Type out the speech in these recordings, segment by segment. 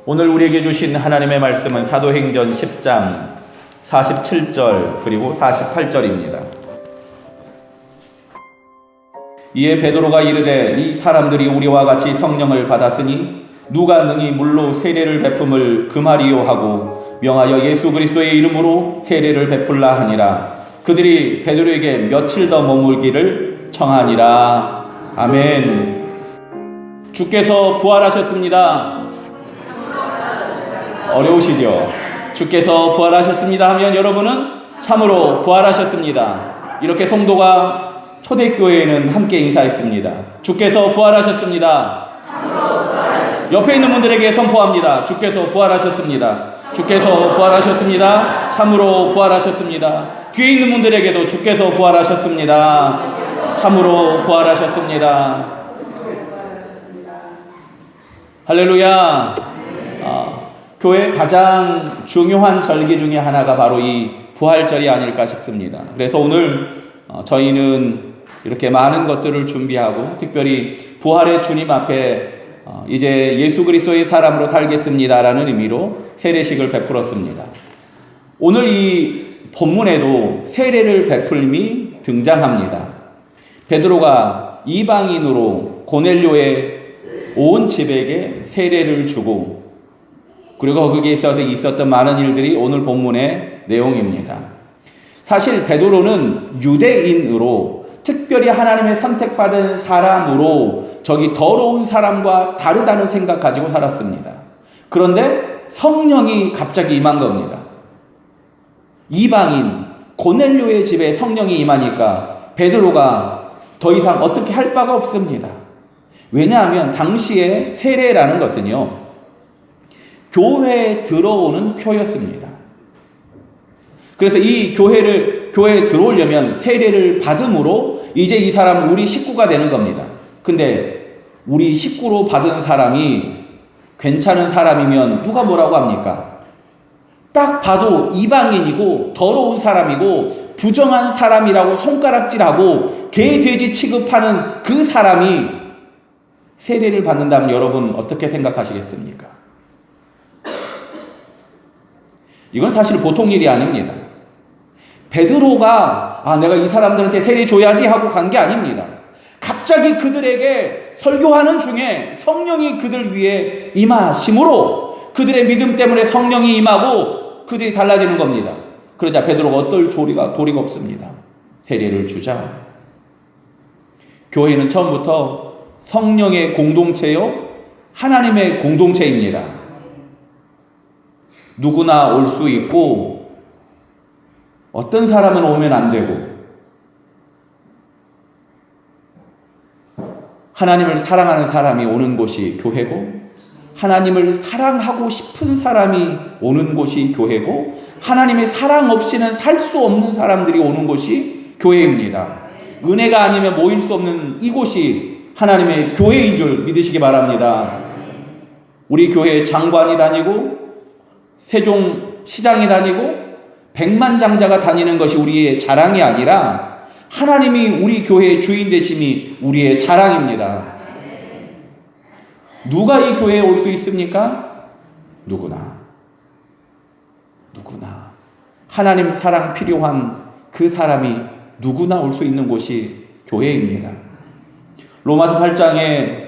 오늘 우리에게 주신 하나님의 말씀은 사도행전 10장 47절 그리고 48절입니다. 이에 베드로가 이르되 이 사람들이 우리와 같이 성령을 받았으니 누가 능히 물로 세례를 베품을 금하리요 하고 명하여 예수 그리스도의 이름으로 세례를 베풀라 하니라. 그들이 베드로에게 며칠 더 머물기를 청하니라. 아멘. 주께서 부활하셨습니다. 어려우시죠? 주께서 부활하셨습니다 하면 여러분은 참으로 부활하셨습니다. 이렇게 성도가 초대교회에는 함께 인사했습니다. 주께서 부활하셨습니다. 옆에 있는 분들에게 선포합니다. 주께서 부활하셨습니다. 주께서 부활하셨습니다. 참으로 부활하셨습니다. 뒤에 있는 분들에게도 주께서 부활하셨습니다. 참으로 부활하셨습니다. 할렐루야. 교회의 가장 중요한 절기 중에 하나가 바로 이 부활절이 아닐까 싶습니다. 그래서 오늘 저희는 이렇게 많은 것들을 준비하고 특별히 부활의 주님 앞에 이제 예수 그리스도의 사람으로 살겠습니다라는 의미로 세례식을 베풀었습니다. 오늘 이 본문에도 세례를 베풀림이 등장합니다. 베드로가 이방인으로 고넬료의 온 집에게 세례를 주고 그리고 거기에 있어서 있었던 많은 일들이 오늘 본문의 내용입니다. 사실 베드로는 유대인으로 특별히 하나님의 선택받은 사람으로 저기 더러운 사람과 다르다는 생각 가지고 살았습니다. 그런데 성령이 갑자기 임한 겁니다. 이방인 고넬료의 집에 성령이 임하니까 베드로가 더 이상 어떻게 할 바가 없습니다. 왜냐하면 당시에 세례라는 것은요, 교회에 들어오는 표였습니다. 그래서 이 교회에 들어오려면 세례를 받음으로 이제 이 사람은 우리 식구가 되는 겁니다. 근데 우리 식구로 받은 사람이 괜찮은 사람이면 누가 뭐라고 합니까? 딱 봐도 이방인이고 더러운 사람이고 부정한 사람이라고 손가락질하고 개 돼지 취급하는 그 사람이 세례를 받는다면 여러분 어떻게 생각하시겠습니까? 이건 사실 보통 일이 아닙니다. 베드로가 내가 이 사람들한테 세례 줘야지 하고 간 게 아닙니다. 갑자기 그들에게 설교하는 중에 성령이 그들 위에 임하심으로 그들의 믿음 때문에 성령이 임하고 그들이 달라지는 겁니다. 그러자 베드로가 어떨 도리가 없습니다. 세례를 주자. 교회는 처음부터 성령의 공동체요, 하나님의 공동체입니다. 누구나 올 수 있고 어떤 사람은 오면 안 되고 하나님을 사랑하는 사람이 오는 곳이 교회고 하나님을 사랑하고 싶은 사람이 오는 곳이 교회고 하나님의 사랑 없이는 살 수 없는 사람들이 오는 곳이 교회입니다. 은혜가 아니면 모일 수 없는 이곳이 하나님의 교회인 줄 믿으시기 바랍니다. 우리 교회 장관이 다니고 세종시장이 다니고 백만장자가 다니는 것이 우리의 자랑이 아니라 하나님이 우리 교회의 주인 되심이 우리의 자랑입니다. 누가 이 교회에 올 수 있습니까? 누구나 하나님 사랑 필요한 그 사람이 누구나 올 수 있는 곳이 교회입니다. 로마서 8장에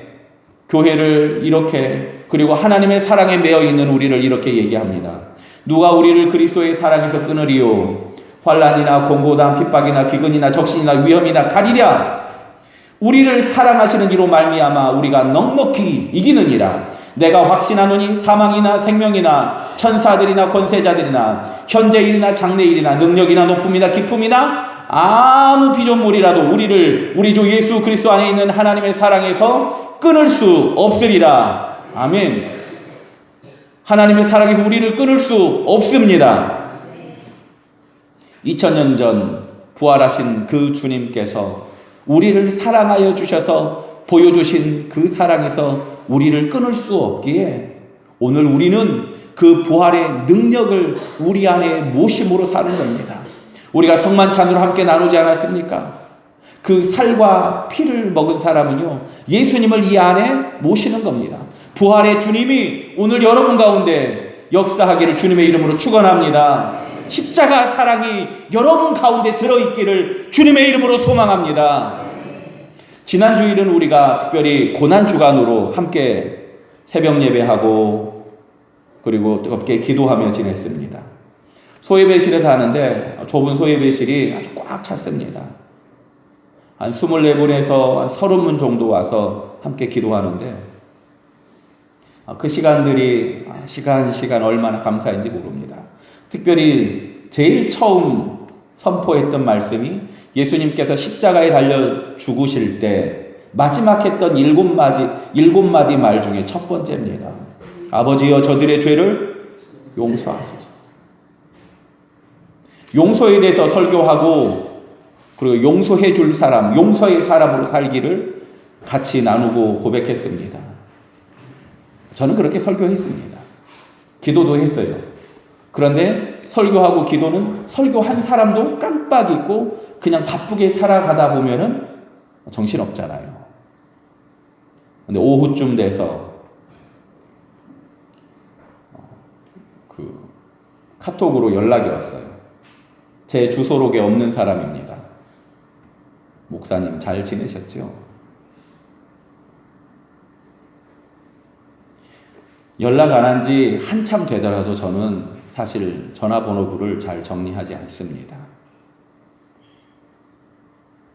교회를 이렇게 그리고 하나님의 사랑에 매여 있는 우리를 이렇게 얘기합니다. 누가 우리를 그리스도의 사랑에서 끊으리요? 환난이나 공고나 핍박이나 기근이나 적신이나 위험이나 가리랴. 우리를 사랑하시는 이로 말미암아 우리가 넉넉히 이기느니라. 내가 확신하노니 사망이나 생명이나 천사들이나 권세자들이나 현재일이나 장래일이나 능력이나 높음이나 기품이나 아무 피조물이라도 우리를 우리 주 예수 그리스도 안에 있는 하나님의 사랑에서 끊을 수 없으리라. 아멘. 하나님의 사랑에서 우리를 끊을 수 없습니다. 2000년 전 부활하신 그 주님께서 우리를 사랑하여 주셔서 보여주신 그 사랑에서 우리를 끊을 수 없기에 오늘 우리는 그 부활의 능력을 우리 안에 모심으로 사는 겁니다. 우리가 성만찬으로 함께 나누지 않았습니까? 그 살과 피를 먹은 사람은요, 예수님을 이 안에 모시는 겁니다. 부활의 주님이 오늘 여러분 가운데 역사하기를 주님의 이름으로 축원합니다. 십자가 사랑이 여러분 가운데 들어있기를 주님의 이름으로 소망합니다. 지난 주일은 우리가 특별히 고난주간으로 함께 새벽 예배하고 그리고 뜨겁게 기도하며 지냈습니다. 소예배실에서 하는데 좁은 소예배실이 아주 꽉 찼습니다. 한 24분에서 한 30분 정도 와서 함께 기도하는데 그 시간들이 시간 얼마나 감사한지 모릅니다. 특별히 제일 처음 선포했던 말씀이 예수님께서 십자가에 달려 죽으실 때 마지막 했던 7마디 말 중에 첫 번째입니다. 아버지여 저들의 죄를 용서하소서. 용서에 대해서 설교하고 그리고 용서해 줄 사람, 용서의 사람으로 살기를 같이 나누고 고백했습니다. 저는 그렇게 설교했습니다. 기도도 했어요. 그런데 설교하고 기도는 설교한 사람도 깜빡 잊고 그냥 바쁘게 살아가다 보면은 정신없잖아요. 근데 오후쯤 돼서 카톡으로 연락이 왔어요. 제 주소록에 없는 사람입니다. 목사님 잘 지내셨죠? 연락 안 한 지 한참 되더라도 저는 사실 전화번호부를 잘 정리하지 않습니다.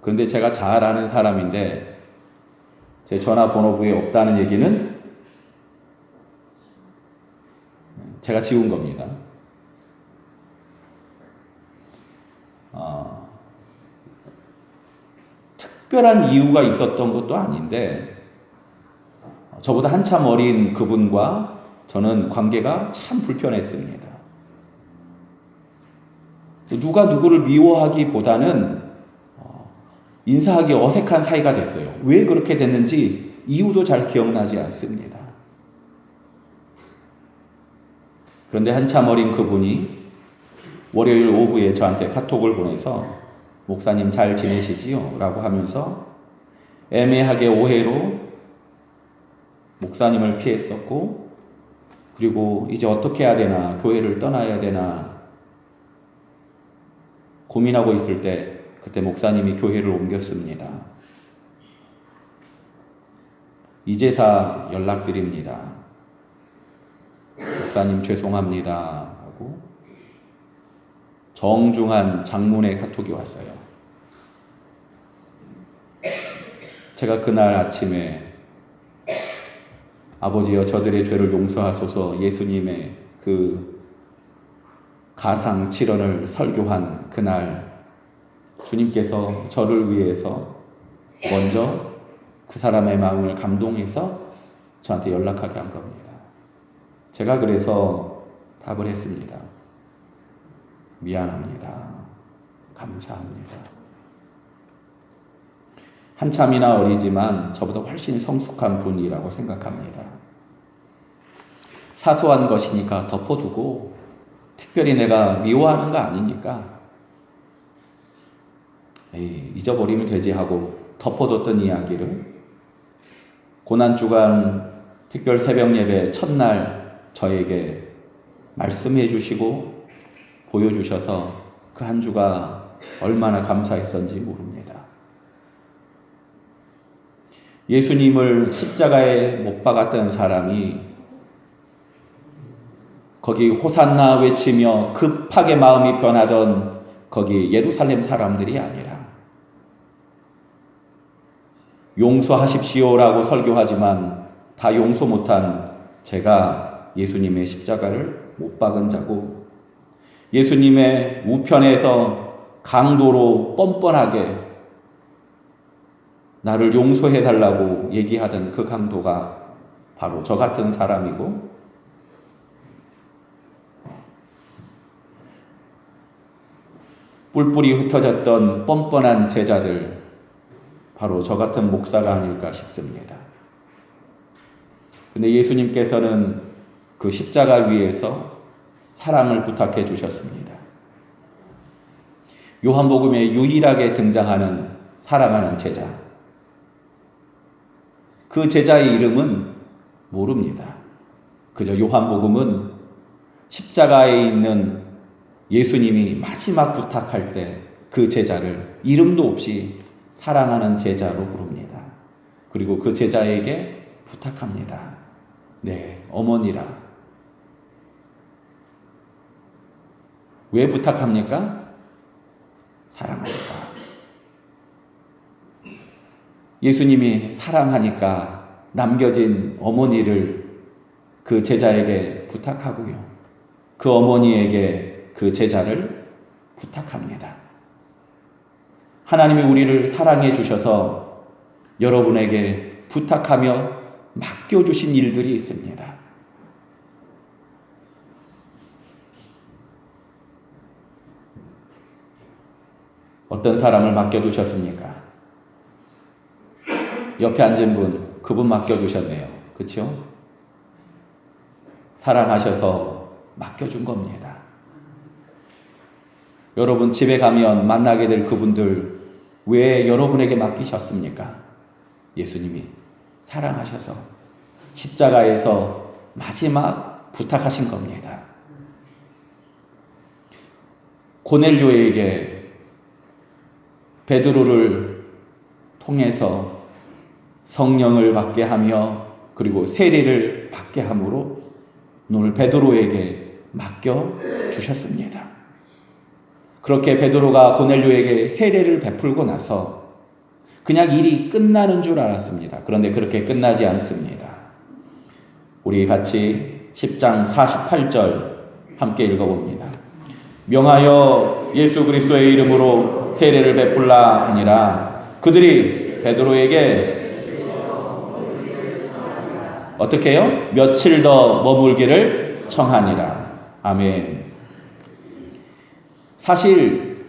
그런데 제가 잘 아는 사람인데 제 전화번호부에 없다는 얘기는 제가 지운 겁니다. 특별한 이유가 있었던 것도 아닌데 저보다 한참 어린 그분과 저는 관계가 참 불편했습니다. 누가 누구를 미워하기보다는 인사하기 어색한 사이가 됐어요. 왜 그렇게 됐는지 이유도 잘 기억나지 않습니다. 그런데 한참 어린 그분이 월요일 오후에 저한테 카톡을 보내서 목사님 잘 지내시지요? 라고 하면서 애매하게 오해로 목사님을 피했었고 그리고 이제 어떻게 해야 되나 교회를 떠나야 되나 고민하고 있을 때 그때 목사님이 교회를 옮겼습니다. 이제사 연락드립니다. 목사님 죄송합니다 하고 정중한 장문의 카톡이 왔어요. 제가 그날 아침에 아버지여 저들의 죄를 용서하소서 예수님의 그 가상 7원을 설교한 그날 주님께서 저를 위해서 먼저 그 사람의 마음을 감동해서 저한테 연락하게 한 겁니다. 제가 그래서 답을 했습니다. 미안합니다. 감사합니다. 한참이나 어리지만 저보다 훨씬 성숙한 분이라고 생각합니다. 사소한 것이니까 덮어두고 특별히 내가 미워하는 거 아니니까 잊어버리면 되지 하고 덮어뒀던 이야기를 고난주간 특별 새벽 예배 첫날 저에게 말씀해 주시고 보여주셔서 그 한 주가 얼마나 감사했었는지 모릅니다. 예수님을 십자가에 못 박았던 사람이 거기 호산나 외치며 급하게 마음이 변하던 거기 예루살렘 사람들이 아니라 용서하십시오라고 설교하지만 다 용서 못한 제가 예수님의 십자가를 못 박은 자고 예수님의 우편에서 강도로 뻔뻔하게 나를 용서해달라고 얘기하던 그 강도가 바로 저 같은 사람이고 뿔뿔이 흩어졌던 뻔뻔한 제자들 바로 저 같은 목사가 아닐까 싶습니다. 근데 예수님께서는 그 십자가 위에서 사랑을 부탁해 주셨습니다. 요한복음에 유일하게 등장하는 사랑하는 제자. 그 제자의 이름은 모릅니다. 그저 요한복음은 십자가에 있는 예수님이 마지막 부탁할 때 그 제자를 이름도 없이 사랑하는 제자로 부릅니다. 그리고 그 제자에게 부탁합니다. 네, 어머니라. 왜 부탁합니까? 사랑하니까. 예수님이 사랑하니까 남겨진 어머니를 그 제자에게 부탁하고요. 그 어머니에게 그 제자를 부탁합니다. 하나님이 우리를 사랑해 주셔서 여러분에게 부탁하며 맡겨주신 일들이 있습니다. 어떤 사람을 맡겨주셨습니까? 옆에 앉은 분, 그분 맡겨주셨네요. 그렇죠? 사랑하셔서 맡겨준 겁니다. 여러분 집에 가면 만나게 될 그분들 왜 여러분에게 맡기셨습니까? 예수님이 사랑하셔서 십자가에서 마지막 부탁하신 겁니다. 고넬료에게 베드로를 통해서 성령을 받게 하며 그리고 세례를 받게 함으로 오늘 베드로에게 맡겨 주셨습니다. 그렇게 베드로가 고넬료에게 세례를 베풀고 나서 그냥 일이 끝나는 줄 알았습니다. 그런데 그렇게 끝나지 않습니다. 우리 같이 10장 48절 함께 읽어봅니다. 명하여 예수 그리스도의 이름으로 세례를 베풀라 하니라. 그들이 베드로에게 어떻게 해요? 며칠 더 머물기를 청하니라. 아멘. 사실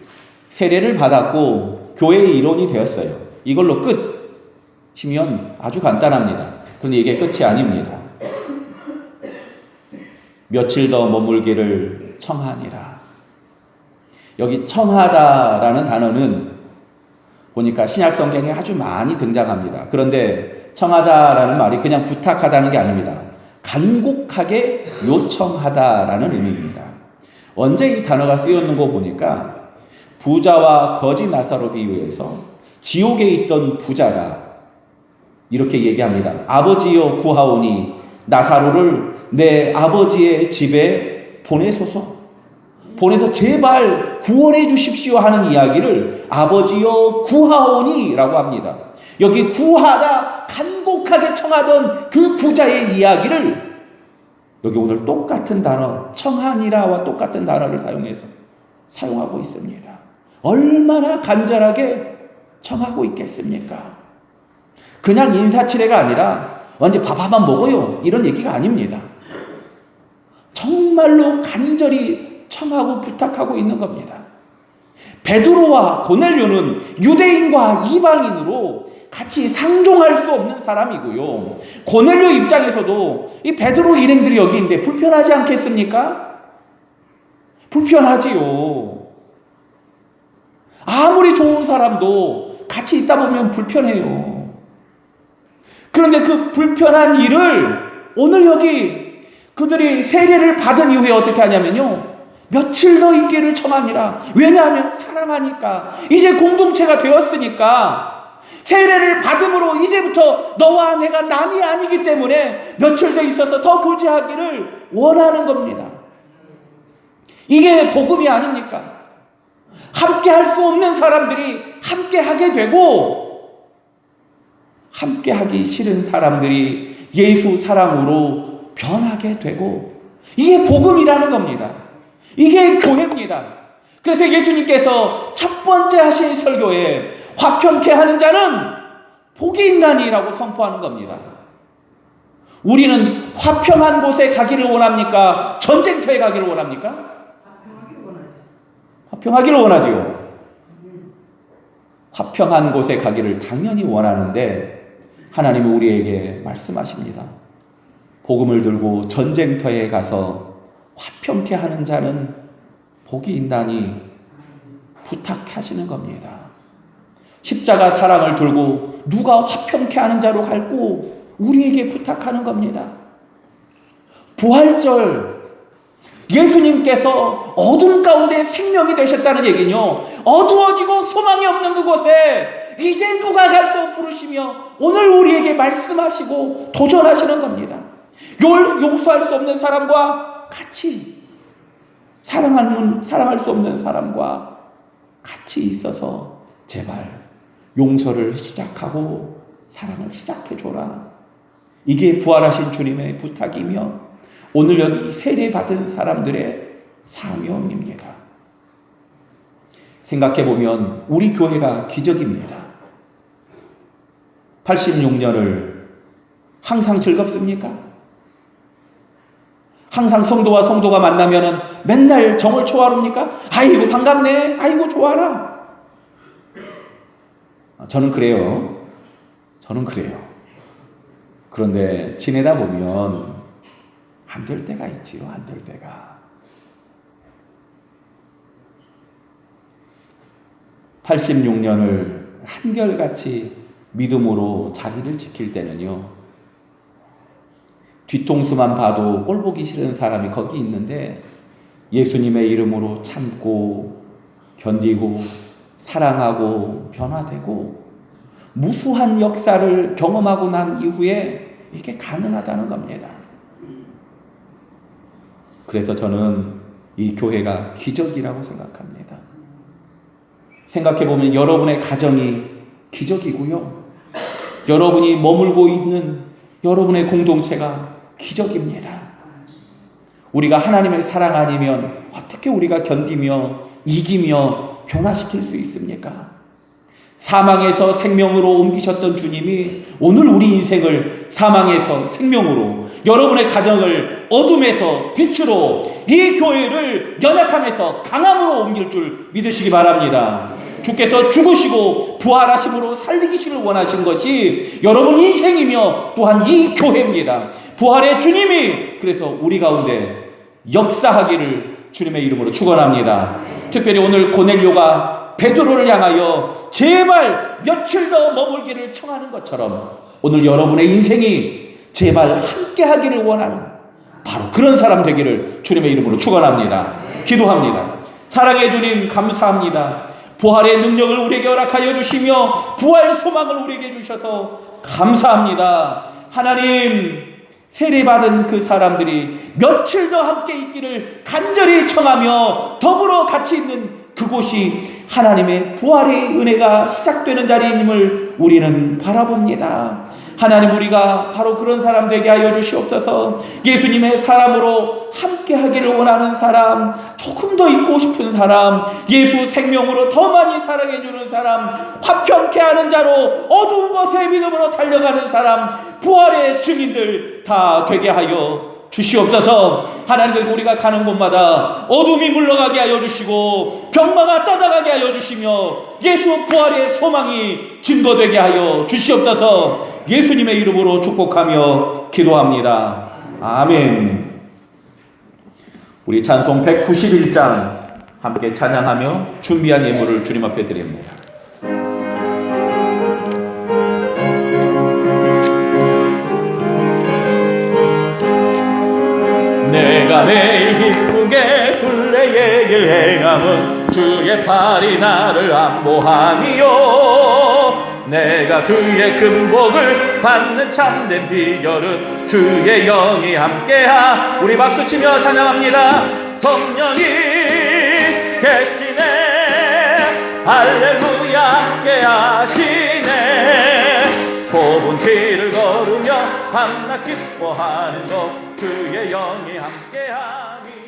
세례를 받았고 교회의 일원이 되었어요. 이걸로 끝이면 아주 간단합니다. 그런데 이게 끝이 아닙니다. 며칠 더 머물기를 청하니라. 여기 청하다라는 단어는 보니까 신약 성경에 아주 많이 등장합니다. 그런데 청하다라는 말이 그냥 부탁하다는 게 아닙니다. 간곡하게 요청하다라는 의미입니다. 언제 이 단어가 쓰였는 거 보니까 부자와 거지 나사로 비유해서 지옥에 있던 부자가 이렇게 얘기합니다. 아버지여 구하오니 나사로를 내 아버지의 집에 보내소서. 보내서 제발 구원해 주십시오 하는 이야기를 아버지여 구하오니 라고 합니다. 여기 구하다 간곡하게 청하던 그 부자의 이야기를 여기 오늘 똑같은 단어 청하니라와 똑같은 단어를 사용하고 있습니다. 얼마나 간절하게 청하고 있겠습니까? 그냥 인사치레가 아니라 언제 밥 한 번 먹어요 이런 얘기가 아닙니다. 정말로 간절히 청하고 부탁하고 있는 겁니다. 베드로와 고넬료는 유대인과 이방인으로 같이 상종할 수 없는 사람이고요. 고넬료 입장에서도 이 베드로 일행들이 여기 있는데 불편하지 않겠습니까? 불편하지요. 아무리 좋은 사람도 같이 있다 보면 불편해요. 그런데 그 불편한 일을 오늘 여기 그들이 세례를 받은 이후에 어떻게 하냐면요. 며칠 더 있기를 청하니라. 왜냐하면 사랑하니까. 이제 공동체가 되었으니까 세례를 받음으로 이제부터 너와 내가 남이 아니기 때문에 며칠 더 있어서 더 교제하기를 원하는 겁니다. 이게 복음이 아닙니까? 함께 할 수 없는 사람들이 함께 하게 되고 함께 하기 싫은 사람들이 예수 사랑으로 변하게 되고 이게 복음이라는 겁니다. 이게 교회입니다. 그래서 예수님께서 첫 번째 하신 설교에 화평케 하는 자는 복이 있나니라고 선포하는 겁니다. 우리는 화평한 곳에 가기를 원합니까? 전쟁터에 가기를 원합니까? 화평하기를 원하지요. 화평한 곳에 가기를 당연히 원하는데 하나님이 우리에게 말씀하십니다. 복음을 들고 전쟁터에 가서 화평케 하는 자는 복이 있나니 부탁하시는 겁니다. 십자가 사랑을 들고 누가 화평케 하는 자로 갈고 우리에게 부탁하는 겁니다. 부활절, 예수님께서 어둠 가운데 생명이 되셨다는 얘기는요, 어두워지고 소망이 없는 그곳에 이제 누가 갈까 부르시며 오늘 우리에게 말씀하시고 도전하시는 겁니다. 용서할 수 없는 사람과 같이, 사랑할 수 없는 사람과 같이 있어서 제발 용서를 시작하고 사랑을 시작해줘라. 이게 부활하신 주님의 부탁이며 오늘 여기 세례받은 사람들의 사명입니다. 생각해보면 우리 교회가 기적입니다. 86년을 항상 즐겁습니까? 항상 성도와 성도가 만나면 맨날 정을 초하릅니까? 아이고 반갑네, 아이고 좋아라. 저는 그래요. 그런데 지내다 보면 안 될 때가 있지요. 안 될 때가. 86년을 한결같이 믿음으로 자리를 지킬 때는요, 뒤통수만 봐도 꼴 보기 싫은 사람이 거기 있는데 예수님의 이름으로 참고 견디고 사랑하고 변화되고 무수한 역사를 경험하고 난 이후에 이게 가능하다는 겁니다. 그래서 저는 이 교회가 기적이라고 생각합니다. 생각해보면 여러분의 가정이 기적이고요, 여러분이 머물고 있는 여러분의 공동체가 기적입니다. 우리가 하나님의 사랑 아니면 어떻게 우리가 견디며 이기며 변화시킬 수 있습니까? 사망에서 생명으로 옮기셨던 주님이 오늘 우리 인생을 사망에서 생명으로, 여러분의 가정을 어둠에서 빛으로, 이 교회를 연약함에서 강함으로 옮길 줄 믿으시기 바랍니다. 주께서 죽으시고 부활하심으로 살리기를 원하신 것이 여러분 인생이며 또한 이 교회입니다. 부활의 주님이 그래서 우리 가운데 역사하기를 주님의 이름으로 축원합니다. 특별히 오늘 고넬료가 베드로를 향하여 제발 며칠 더 머물기를 청하는 것처럼 오늘 여러분의 인생이 제발 함께하기를 원하는 바로 그런 사람 되기를 주님의 이름으로 축원합니다. 기도합니다. 사랑의 주님 감사합니다. 부활의 능력을 우리에게 허락하여 주시며 부활 소망을 우리에게 주셔서 감사합니다. 하나님, 세례받은 그 사람들이 며칠 더 함께 있기를 간절히 청하며 더불어 같이 있는 그곳이 하나님의 부활의 은혜가 시작되는 자리임을 우리는 바라봅니다. 하나님, 우리가 바로 그런 사람 되게 하여 주시옵소서. 예수님의 사람으로 함께 하기를 원하는 사람, 조금 더 있고 싶은 사람, 예수 생명으로 더 많이 사랑해 주는 사람, 화평케 하는 자로 어두운 곳에 믿음으로 달려가는 사람, 부활의 증인들 다 되게 하여 주시옵소서. 하나님께서 우리가 가는 곳마다 어둠이 물러가게 하여 주시고 병마가 떠나가게 하여 주시며 예수 부활의 소망이 증거되게 하여 주시옵소서. 예수님의 이름으로 축복하며 기도합니다. 아멘. 우리 찬송 191장 함께 찬양하며 준비한 예물을 주님 앞에 드립니다. 내가 매일 기쁘게 순례의 길 행함은 주의 팔이 나를 안보함이요, 내가 주의 큰 복을 받는 참된 비결은 주의 영이 함께하. 우리 박수치며 찬양합니다. 성령이 계시네, 할렐루야 함께하시네. 좁은 길을 걸으며 밤낮 기뻐하는 것 주의 영이 함께하니